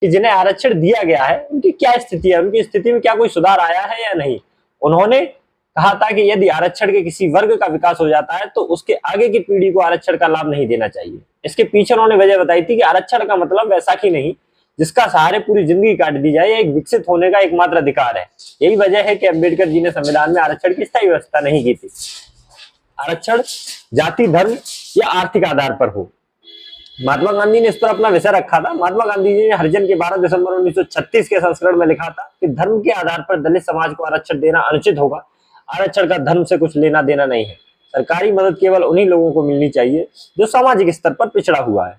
कि जिन्हें आरक्षण दिया गया है उनकी क्या स्थिति है, उनकी स्थिति में क्या कोई सुधार आया है या नहीं। उन्होंने कहा था कि यदि आरक्षण के किसी वर्ग का विकास हो जाता है तो उसके आगे की पीढ़ी को आरक्षण का लाभ नहीं देना चाहिए। इसके पीछे उन्होंने वजह बताई थी कि आरक्षण का मतलब वैसाखी नहीं जिसका सहारे पूरी जिंदगी काट दी जाए, एक विकसित होने का एकमात्र अधिकार है। यही वजह है कि अम्बेडकर जी ने संविधान में आरक्षण की स्थायी व्यवस्था नहीं की थी। आरक्षण जाति, धर्म या आर्थिक आधार पर हो। महात्मा गांधी ने इस पर अपना विषय रखा था। महात्मा गांधी जी ने हरिजन के 12 दिसंबर 1936 के संस्करण में लिखा था कि धर्म के आधार पर दलित समाज को आरक्षण देना अनुचित होगा। आरक्षण का धर्म से कुछ लेना देना नहीं है। सरकारी मदद केवल उन्हीं लोगों को मिलनी चाहिए जो सामाजिक स्तर पर पिछड़ा हुआ है।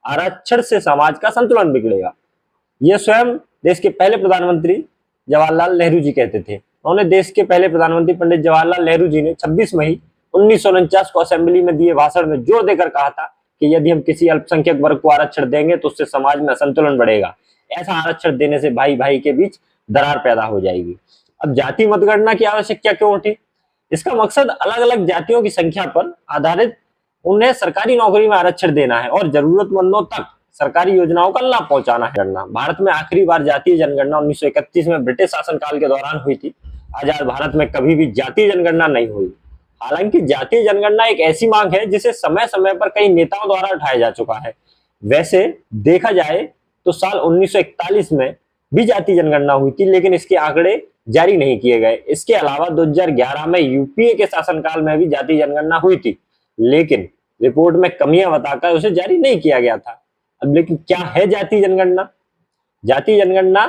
आरक्षण से समाज का संतुलन बिगड़ेगा। यह स्वयं देश के पहले प्रधानमंत्री जवाहरलाल नेहरू जी कहते थे। उन्होंने देश के पहले प्रधानमंत्री पंडित जवाहरलाल नेहरू जी ने 26 मई 1949 को असेंबली में दिए भाषण में जोर देकर कहा था कि यदि हम किसी अल्पसंख्यक वर्ग को आरक्षण देंगे तो उससे समाज में असंतुलन बढ़ेगा। ऐसा आरक्षण देने से भाई भाई के बीच दरार पैदा हो जाएगी। अब जाति मतगणना की आवश्यकता क्यों उठी? इसका मकसद अलग अलग जातियों की संख्या पर आधारित उन्हें सरकारी नौकरी में आरक्षण देना है और जरूरतमंदों तक सरकारी योजनाओं का लाभ पहुंचाना है। भारत में आखिरी बार जातीय जनगणना 1931 में ब्रिटिश शासनकाल के दौरान हुई थी। आजाद भारत में कभी भी जातीय जनगणना नहीं हुई। हालांकि जातीय जनगणना एक ऐसी मांग है जिसे समय समय पर कई नेताओं द्वारा उठाया जा चुका है। वैसे देखा जाए तो साल 1941 में भी जातीय जनगणना हुई थी, लेकिन इसके आंकड़े जारी नहीं किए गए। इसके अलावा 2011 में यूपीए के शासनकाल में भी जातीय जनगणना हुई थी, लेकिन रिपोर्ट में कमियां बताकर उसे जारी नहीं किया गया था। अब लेकिन क्या है जातीय जनगणना? जातीय जनगणना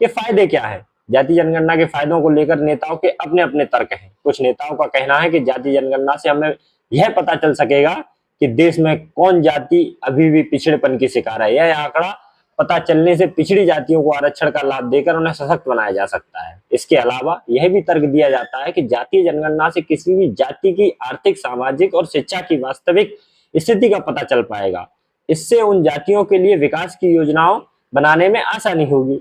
के फायदे क्या है? जातीय जनगणना के फायदों को लेकर नेताओं के अपने अपने तर्क हैं। कुछ नेताओं का कहना है कि जातीय जनगणना से हमें यह पता चल सकेगा कि देश में कौन जाति अभी भी पिछड़ेपन की शिकार है। यह आंकड़ा पता चलने से पिछड़ी जातियों को आरक्षण का लाभ देकर उन्हें सशक्त बनाया जा सकता है। इसके अलावा यह भी तर्क दिया जाता है कि जातीय जनगणना से किसी भी जाति की आर्थिक, सामाजिक और शिक्षा की वास्तविक स्थिति का पता चल पाएगा। इससे उन जातियों के लिए विकास की योजनाओं बनाने में आसानी होगी।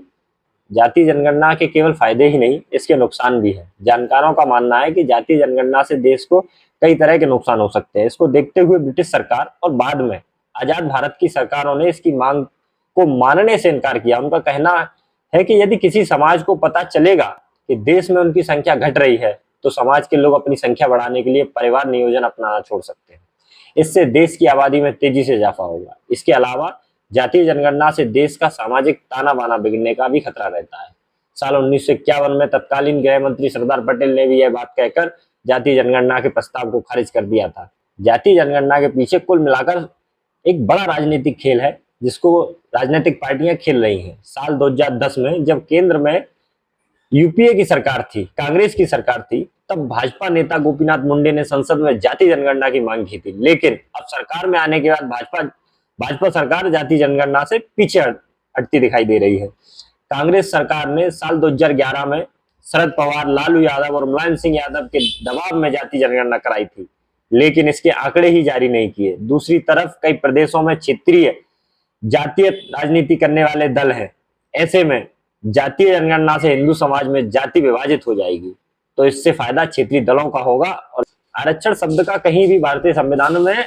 जातीय जनगणना के केवल फायदे ही नहीं, इसके नुकसान भी हैं। जानकारों का मानना है कि जातीय जनगणना से देश को कई तरह के नुकसान हो सकते हैं। इसको देखते हुए ब्रिटिश सरकार और बाद में आजाद भारत की सरकारों ने इसकी मांग को मानने से इनकार किया। उनका कहना है कि यदि किसी समाज को पता चलेगा कि देश में उनकी संख्या घट रही है तो समाज के लोग अपनी संख्या बढ़ाने के लिए परिवार नियोजन अपनाना छोड़ सकते हैं। इससे देश की आबादी में तेजी से इजाफा होगा। इसके अलावा जातीय जनगणना से देश का सामाजिक ताना बाना बिगड़ने का भी खतरा रहता है। साल 1951 में तत्कालीन गृह मंत्री सरदार पटेल ने भी यह बात कहकर जातीय जनगणना के प्रस्ताव को खारिज कर दिया था। जातीय जनगणना के पीछे कुल मिलाकर एक बड़ा राजनीतिक खेल है जिसको राजनीतिक पार्टियां खेल रही हैं। साल 2010 में जब केंद्र में यूपीए की सरकार थी, कांग्रेस की सरकार थी, तब भाजपा नेता गोपीनाथ मुंडे ने संसद में जातीय जनगणना की मांग की थी। लेकिन अब सरकार में आने के बाद भाजपा सरकार जातीय जनगणना से पीछे हटती दिखाई दे रही है। कांग्रेस सरकार ने साल 2011 में शरद पवार, लालू यादव और मुलायम सिंह यादव के दबाव में जातीय जनगणना कराई थी, लेकिन इसके आंकड़े ही जारी नहीं किए। दूसरी तरफ कई प्रदेशों में क्षेत्रीय जातीय राजनीति करने वाले दल हैं। ऐसे में जातीय जनगणना से हिंदू समाज में जाति विभाजित हो जाएगी, तो इससे फायदा क्षेत्रीय दलों का होगा। और आरक्षण शब्द का कहीं भी भारतीय संविधान में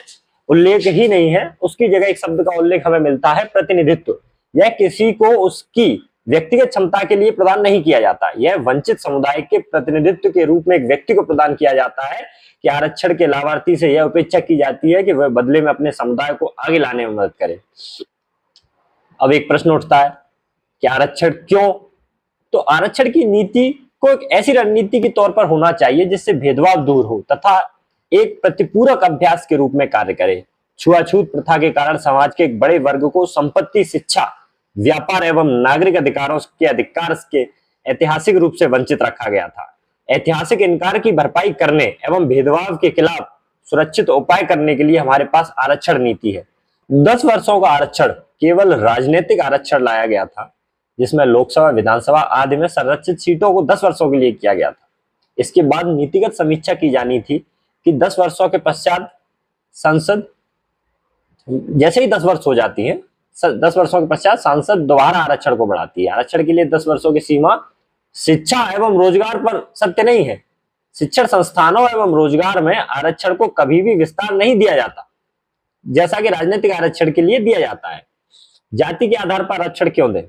उल्लेख ही नहीं है। उसकी जगह एक शब्द का उल्लेख हमें मिलता है, प्रतिनिधित्व। यह किसी को उसकी व्यक्तिगत क्षमता के लिए प्रदान नहीं किया जाता। यह वंचित समुदाय के प्रतिनिधित्व के रूप में एक व्यक्ति को प्रदान किया जाता है कि आरक्षण के लाभार्थी से यह अपेक्षा की जाती है कि वह बदले में अपने समुदाय को आगे लाने में मदद करे। अब एक प्रश्न उठता है कि आरक्षण क्यों? तो आरक्षण की नीति को एक ऐसी रणनीति के तौर पर होना चाहिए जिससे भेदभाव दूर हो तथा एक प्रतिपूरक अभ्यास के रूप में कार्य करे। छुआछूत प्रथा के कारण समाज के एक बड़े वर्ग को संपत्ति, शिक्षा, व्यापार एवं नागरिक अधिकारों के अधिकार के ऐतिहासिक रूप से वंचित रखा गया था। ऐतिहासिक इनकार की भरपाई करने एवं भेदभाव के खिलाफ सुरक्षित उपाय करने के लिए हमारे पास आरक्षण नीति है। 10 वर्षों का आरक्षण केवल राजनीतिक आरक्षण लाया गया था, जिसमें लोकसभा, विधानसभा आदि में संरक्षित सीटों को 10 वर्षों के लिए किया गया था। इसके बाद नीतिगत समीक्षा की जानी थी कि 10 वर्षों के पश्चात संसद, जैसे ही 10 वर्ष हो जाती है, 10 वर्षों के पश्चात संसद दोबारा आरक्षण को बढ़ाती है। आरक्षण के लिए 10 वर्षों की सीमा शिक्षा एवं रोजगार पर सत्य नहीं है। शिक्षण संस्थानों एवं रोजगार में आरक्षण को कभी भी विस्तार नहीं दिया जाता, जैसा कि राजनीतिक आरक्षण के लिए दिया जाता है। जाति के आधार पर आरक्षण क्यों दें?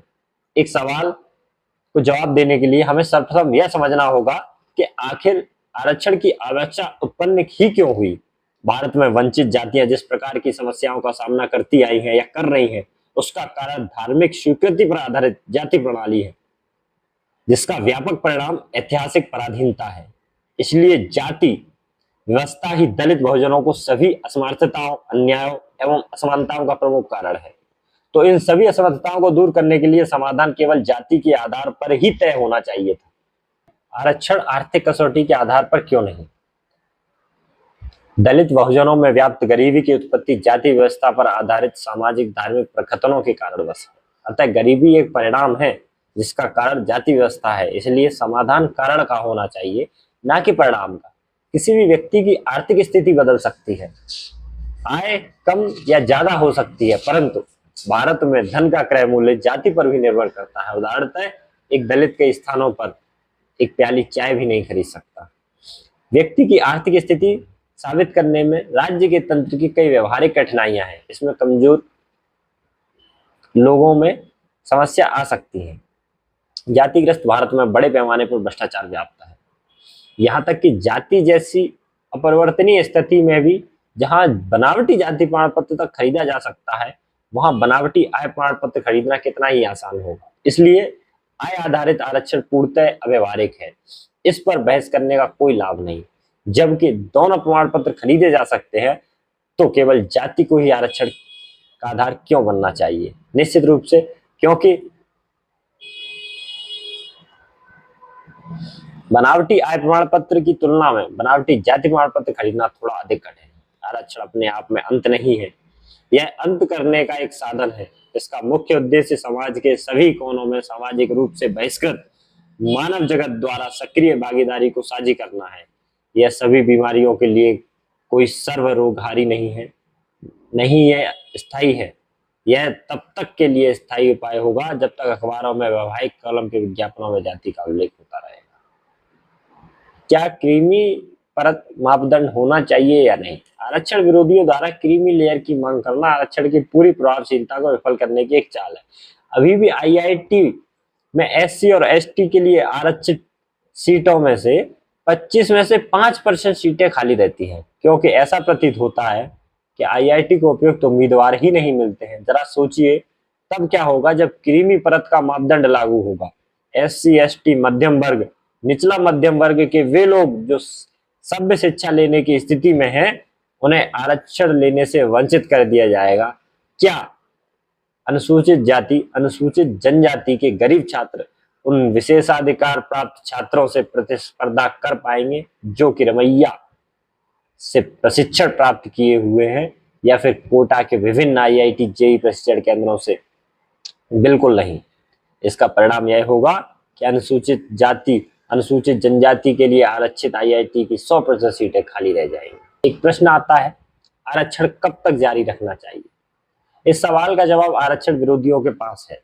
एक सवाल को जवाब देने के लिए हमें सर्वप्रथम यह समझना होगा कि आखिर आरक्षण की आवश्यकता उत्पन्न ही क्यों हुई। भारत में वंचित जातियां जिस प्रकार की समस्याओं का सामना करती आई हैं या कर रही हैं, उसका कारण धार्मिक स्वीकृति पर आधारित जाति प्रणाली है, जिसका व्यापक परिणाम ऐतिहासिक पराधीनता है। इसलिए जाति व्यवस्था ही दलित बहुजनों को सभी असमानताओं, अन्यायों एवं असमानताओं का प्रमुख कारण है। तो इन सभी असमानताओं को दूर करने के लिए समाधान केवल जाति के आधार पर ही तय होना चाहिए था। आरक्षण आर्थिक कसौटी के आधार पर क्यों नहीं? दलित बहुजनों में व्याप्त गरीबी की उत्पत्ति जाति व्यवस्था पर आधारित सामाजिक धार्मिक प्रकथनों के कारणवश है। अतः गरीबी एक परिणाम है जिसका कारण जाति व्यवस्था है। इसलिए समाधान कारण का होना चाहिए, ना कि परिणाम का। किसी भी व्यक्ति की आर्थिक स्थिति बदल सकती है, आय कम या ज्यादा हो सकती है, परंतु भारत में धन का क्रय मूल्य जाति पर भी निर्भर करता है। उदाहरणतः एक दलित कई स्थानों पर एक प्याली चाय भी नहीं खरीद सकता। व्यक्ति की आर्थिक स्थिति साबित करने में राज्य के तंत्र की कई व्यवहारिक कठिनाइयां हैं। इसमें कमजोर लोगों में समस्या आ सकती है। जातिग्रस्त भारत में बड़े पैमाने पर भ्रष्टाचार व्याप्त है। यहाँ तक कि जाति जैसी अपरिवर्तनीय स्थिति में भी जहां बनावटी जाति प्रमाण पत्र तक खरीदा जा सकता है, वहां बनावटी आय प्रमाण पत्र खरीदना कितना ही आसान होगा। इसलिए आय आधारित आरक्षण पूर्णतः अव्यवहारिक है। इस पर बहस करने का कोई लाभ नहीं। जबकि दोनों प्रमाण पत्र खरीदे जा सकते हैं, तो केवल जाति को ही आरक्षण का आधार क्यों बनना चाहिए? निश्चित रूप से क्योंकि बनावटी आय प्रमाण पत्र की तुलना में बनावटी जाति प्रमाण पत्र खरीदना थोड़ा अधिक कठिन है। आरक्षण अपने आप में अंत नहीं है, यह अंत करने का एक साधन है। इसका मुख्य उद्देश्य समाज के सभी कोनों में सामाजिक रूप से बहिष्कृत मानव जगत द्वारा सक्रिय भागीदारी को साझी करना है। यह सभी बीमारियों के लिए कोई सर्वरोगहारी नहीं है, नहीं यह स्थायी है। यह तब तक के लिए स्थायी उपाय होगा जब तक अखबारों में वैवाहिक कॉलम के विज्ञापनों में जाति का उल्लेख होता रहेगा। क्या क्रीमी परत मापदंड होना चाहिए या नहीं? आरक्षण विरोधियों द्वारा क्रीमी लेयर की मांग करना आरक्षण की पूरी प्रभावशीलता को विफल करने की एक चाल है। अभी भी आईआईटी में एससी और एसटी के लिए आरक्षित सीटों में से 25 में से 5% सीटें खाली रहती हैं, क्योंकि ऐसा प्रतीत होता है कि आईआईटी को उपयुक्त उम्मीदवार ही नहीं मिलते हैं। जरा सोचिए तब क्या होगा जब क्रीमी परत का मापदंड लागू होगा। एससी एसटी मध्यम वर्ग, निचला मध्यम वर्ग के वे लोग जो सभ्य शिक्षा लेने की स्थिति में हैं, उन्हें आरक्षण लेने से वंचित कर दिया जाएगा। क्या अनुसूचित जाति, अनुसूचित जनजाति के गरीब छात्र उन विशेषाधिकार प्राप्त छात्रों से प्रतिस्पर्धा कर पाएंगे जो कि रमैया से प्रशिक्षण प्राप्त किए हुए हैं, या फिर कोटा के विभिन्न आईआईटी जेईई प्रशिक्षण केंद्रों से? बिल्कुल नहीं। इसका परिणाम यह होगा कि अनुसूचित जाति, अनुसूचित जनजाति के लिए आरक्षित आईआईटी की 100% सीटें खाली रह जाएंगी। एक प्रश्न आता है, आरक्षण कब तक जारी रखना चाहिए? इस सवाल का जवाब आरक्षण विरोधियों के पास है,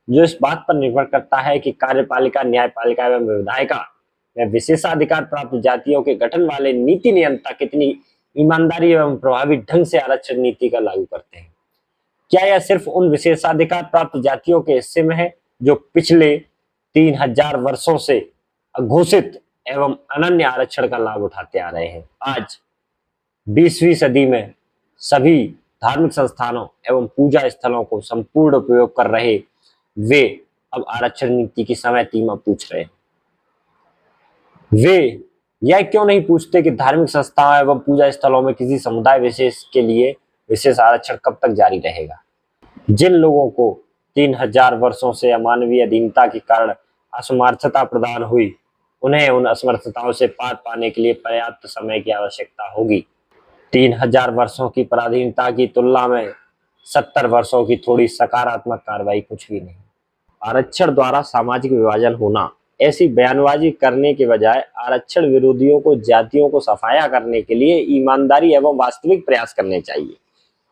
जो इस बात पर निर्भर करता है कि कार्यपालिका, न्यायपालिका एवं विधायिका में विशेषाधिकार प्राप्त जातियों के गठन वाले नीति नियंता कितनी ईमानदारी एवं प्रभावी ढंग से आरक्षण नीति का लागू करते हैं। क्या यह सिर्फ उन विशेषाधिकार प्राप्त जातियों के हिस्से में है जो पिछले 3000 वर्षों से अघोषित एवं अनन्य आरक्षण का लाभ उठाते आ रहे हैं? आज 20वीं सदी में सभी धार्मिक संस्थानों एवं पूजा स्थलों को संपूर्ण उपयोग कर रहे वे अब आरक्षण नीति की समय सीमा पूछ रहे हैं। वे यह क्यों नहीं पूछते कि धार्मिक संस्थाओं एवं पूजा स्थलों में किसी समुदाय विशेष के लिए विशेष आरक्षण कब तक जारी रहेगा? जिन लोगों को 3000 वर्षों से अमानवीय अधीनता के कारण असमर्थता प्रदान हुई, उन्हें उन असमर्थताओं से पार पाने के लिए पर्याप्त समय की आवश्यकता होगी। 3000 वर्षों की पराधीनता की तुलना में 70 वर्षों की थोड़ी सकारात्मक कार्रवाई कुछ भी नहीं। आरक्षण द्वारा सामाजिक विभाजन होना, ऐसी बयानबाजी करने के बजाय आरक्षण विरोधियों को जातियों को सफाया करने के लिए ईमानदारी एवं वास्तविक प्रयास करने चाहिए।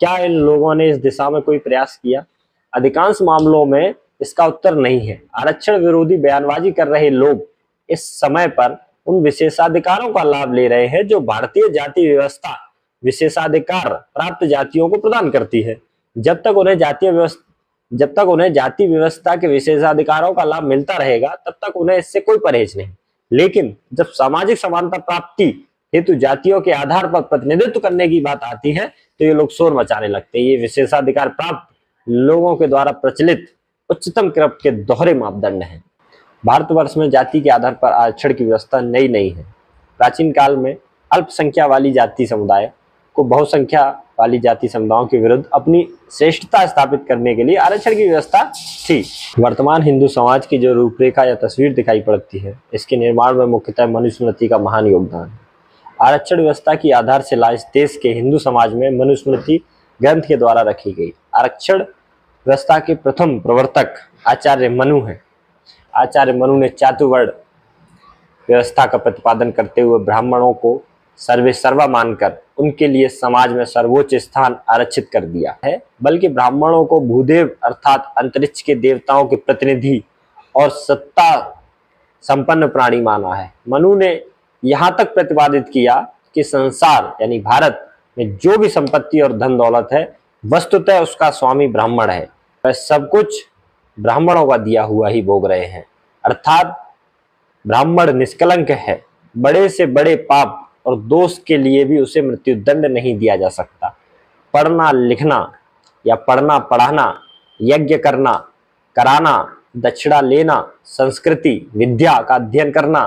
क्या इन लोगों ने इस दिशा में कोई प्रयास किया? अधिकांश मामलों में इसका उत्तर नहीं है। आरक्षण विरोधी बयानबाजी कर रहे लोग इस समय पर उन विशेषाधिकारों का लाभ ले रहे हैं जो भारतीय जाति व्यवस्था विशेषाधिकार प्राप्त जातियों को प्रदान करती है। जब तक उन्हें जातीय जब तक उन्हें जाति व्यवस्था के विशेषाधिकारों का लाभ मिलता रहेगा तब तक उन्हें इससे कोई परहेज नहीं। लेकिन जब सामाजिक समानता प्राप्ति हेतु जातियों के आधार पर प्रतिनिधित्व करने की बात आती है तो ये लोग शोर मचाने लगते हैं। ये विशेषाधिकार प्राप्त लोगों के द्वारा प्रचलित उच्चतम क्रम के दोहरे मापदंड हैं। भारतवर्ष में जाति के आधार पर आरक्षण की व्यवस्था नई नहीं है। प्राचीन काल में अल्पसंख्या वाली जाति समुदाय को बहुसंख्या वाली जाति समुदायों के विरुद्ध अपनी श्रेष्ठता स्थापित करने के लिए आरक्षण की व्यवस्था थी। वर्तमान हिंदू समाज की जो रूपरेखा या तस्वीर दिखाई पड़ती है, इसके निर्माण में मुख्यतः मनुस्मृति का महान योगदान है। आरक्षण व्यवस्था की आधारशिला इस देश के हिंदू समाज में मनुस्मृति ग्रंथ के द्वारा रखी गई। आरक्षण व्यवस्था के प्रथम प्रवर्तक आचार्य मनु हैं। आचार्य मनु ने चातुर्वर्ण व्यवस्था का प्रतिपादन करते हुए ब्राह्मणों को सर्वे सर्वा मानकर उनके लिए समाज में सर्वोच्च स्थान आरक्षित कर दिया है, बल्कि ब्राह्मणों को भूदेव अर्थात अंतरिक्ष के देवताओं के प्रतिनिधि और सत्ता संपन्न प्राणी माना है। मनु ने यहाँ तक प्रतिपादित किया कि संसार यानी भारत में जो भी संपत्ति और धन दौलत है वस्तुतः उसका स्वामी ब्राह्मण है। वह सब कुछ ब्राह्मणों का दिया हुआ ही भोग रहे हैं, अर्थात ब्राह्मण निष्कलंक है। बड़े से बड़े पाप और दोष के लिए भी उसे मृत्यु दंड नहीं दिया जा सकता। पढ़ना लिखना या पढ़ना पढ़ाना, यज्ञ करना कराना, दक्षिणा लेना, संस्कृति विद्या का अध्ययन करना,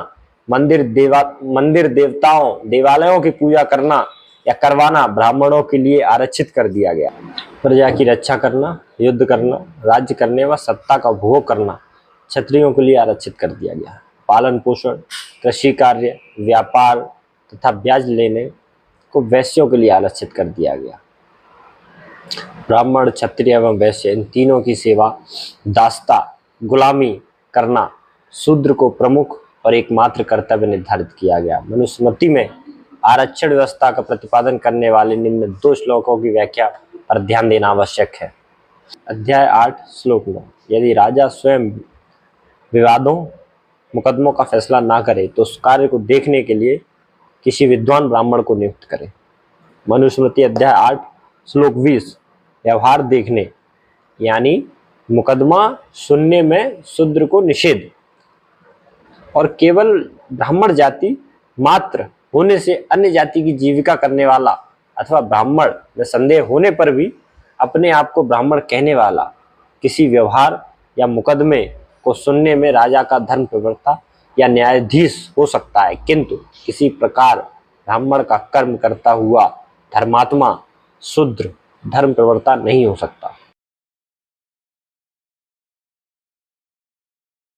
मंदिर देवताओं देवालयों की पूजा करना या करवाना ब्राह्मणों के लिए आरक्षित कर दिया गया। प्रजा की रक्षा करना, युद्ध करना, राज्य करने व सत्ता का भोग करना क्षत्रियों के लिए आरक्षित कर दिया गया। पालन पोषण, कृषि कार्य, व्यापार तथा ब्याज लेने को वैश्यों के लिए आरक्षित कर दिया गया। ब्राह्मण, क्षत्रिय एवं वैश्य इन तीनों की सेवा, दास्ता, गुलामी करना शूद्र को प्रमुख और एकमात्र कर्तव्य निर्धारित किया गया। मनुस्मृति में आरक्षण व्यवस्था का प्रतिपादन करने वाले निम्न 2 श्लोकों की व्याख्या पर ध्यान देना आवश्यक है। अध्याय 8 श्लोक 9। यदि राजा स्वयं विवादों मुकदमों का फैसला ना करे तो उस कार्य को देखने के लिए किसी विद्वान ब्राह्मण को नियुक्त करे। मनुस्मृति अध्याय 8 श्लोक 20। व्यवहार देखने यानी मुकदमा सुनने में शूद्र को निषेध और केवल ब्राह्मण जाति मात्र होने से अन्य जाति की जीविका करने वाला अथवा ब्राह्मण में संदेह होने पर भी अपने आप को ब्राह्मण कहने वाला किसी व्यवहार या मुकदमे को सुनने में राजा का धर्म प्रवक्ता या न्यायाधीश हो सकता है, किंतु किसी प्रकार ब्राह्मण का कर्म करता हुआ धर्मात्मा शूद्र धर्म प्रवक्ता नहीं हो सकता।